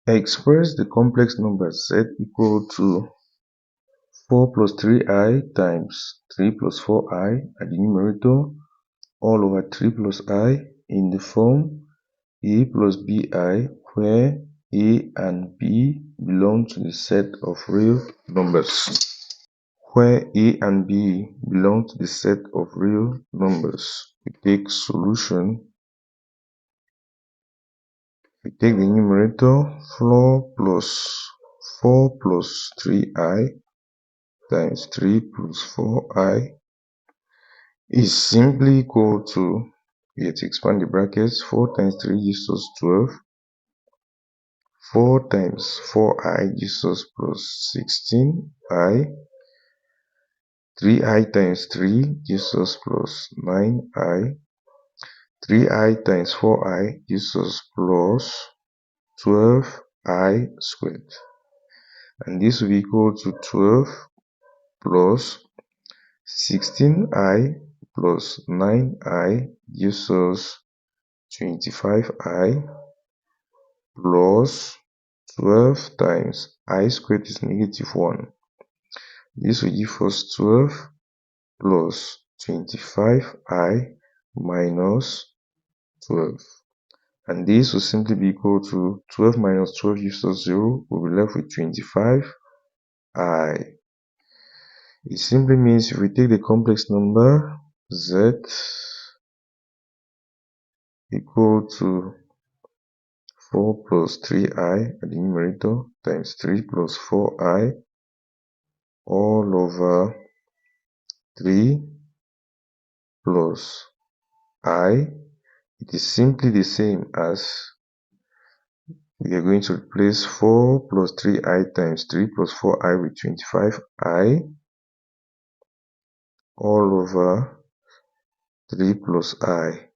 Express the complex number z equal to 4 plus 3i times 3 plus 4i at the numerator all over 3 plus i in the form a plus bi, where a and b belong to the set of real numbers. Where a and b belong to the set of real numbers, we take solution. We take the numerator 4 plus 3i times 3 plus 4i is simply equal to, we have to expand the brackets, 4 times 3 gives us 12, 4 times 4i gives us plus 16i, 3i times 3 gives us plus 9i, 3i times 4i gives us plus 12i squared. And this will be equal to 12 plus 16i plus 9i gives us 25i plus 12 times I squared is negative 1. This will give us 12 plus 25i minus 12. And this will simply be equal to 12 minus 12 gives us 0. We'll be left with 25i. It simply means if we take the complex number z equal to 4 plus 3i at the numerator times 3 plus 4i all over 3 plus I, it is simply the same as we are going to replace 4 plus 3i times 3 plus 4i with 25i all over 3 plus I.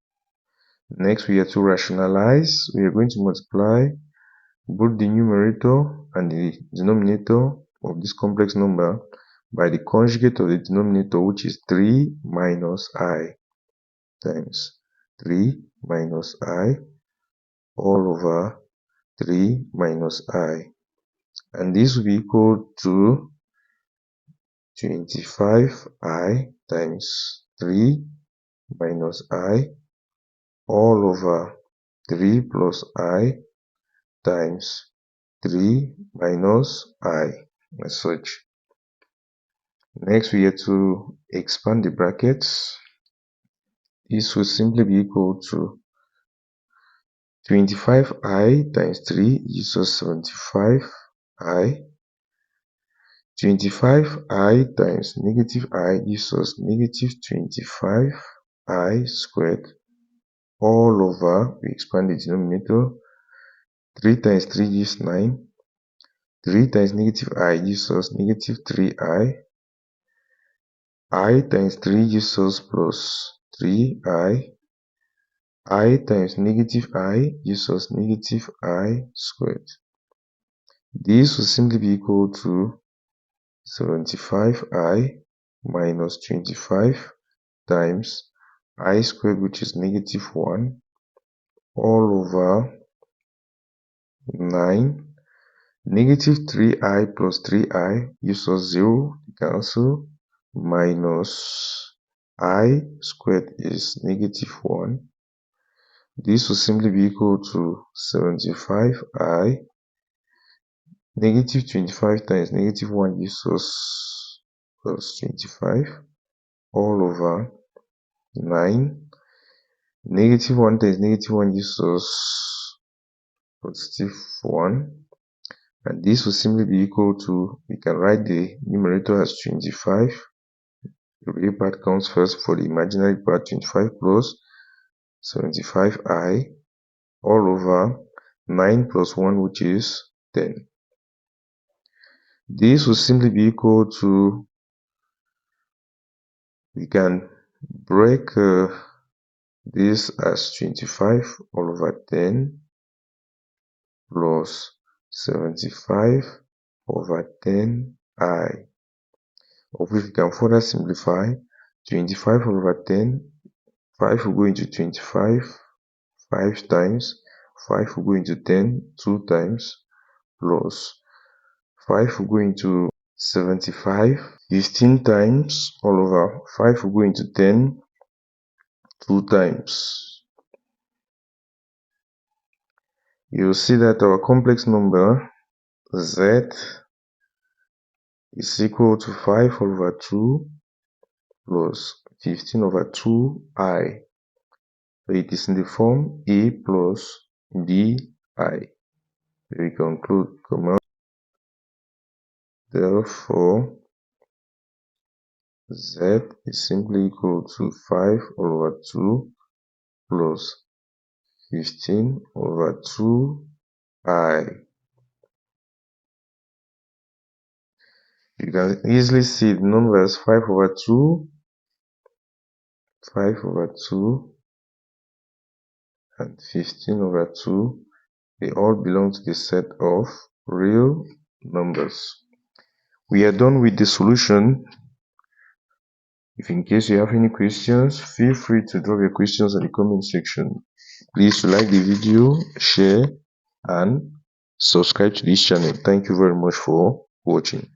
Next, we have to rationalize. We are going to multiply both the numerator and the denominator of this complex number by the conjugate of the denominator, which is 3 minus I times 3 minus I all over 3 minus I. And this will be equal to 25i times 3 minus I all over 3 plus I times 3 minus I as such. Next, we have to expand the brackets. This will simply be equal to 25i times 3 gives us 75i. 25i times negative I gives us negative 25i squared all over, we expand the denominator, 3 times 3 gives 9, 3 times negative I gives us negative 3i, I times 3 gives us plus 3i, I times negative I gives us negative I squared. This will simply be equal to 75i minus 25 times I squared, which is negative 1, all over 9. Negative 3i plus 3i gives us 0, cancel, minus I squared is negative 1. This will simply be equal to 75i. Negative 25 times negative 1 gives us plus 25 all over 9. Negative 1 times negative 1 gives us positive 1. And this will simply be equal to, we can write the numerator as 25. The real part comes first for the imaginary part, 25 plus 75i all over 9 plus 1, which is 10. This will simply be equal to, we can break this as 25 all over 10 plus 75 over 10i, of which we can further simplify. 25 over 10, 5 will go into 25 5 times, 5 will go into 10 2 times, plus 5 will go into 75. 15 times all over 5 will go into 10 2 times. You'll see that our complex number z is equal to 5 over 2 plus 15 over 2i. So it is in the form a plus bi. We conclude, therefore z is simply equal to 5 over 2 plus 15 over 2i. You can easily see the numbers 5 over 2, 5 over 2, and 15 over 2. They all belong to the set of real numbers. We are done with the solution. If in case you have any questions, feel free to drop your questions in the comment section. Please like the video, share, and subscribe to this channel. Thank you very much for watching.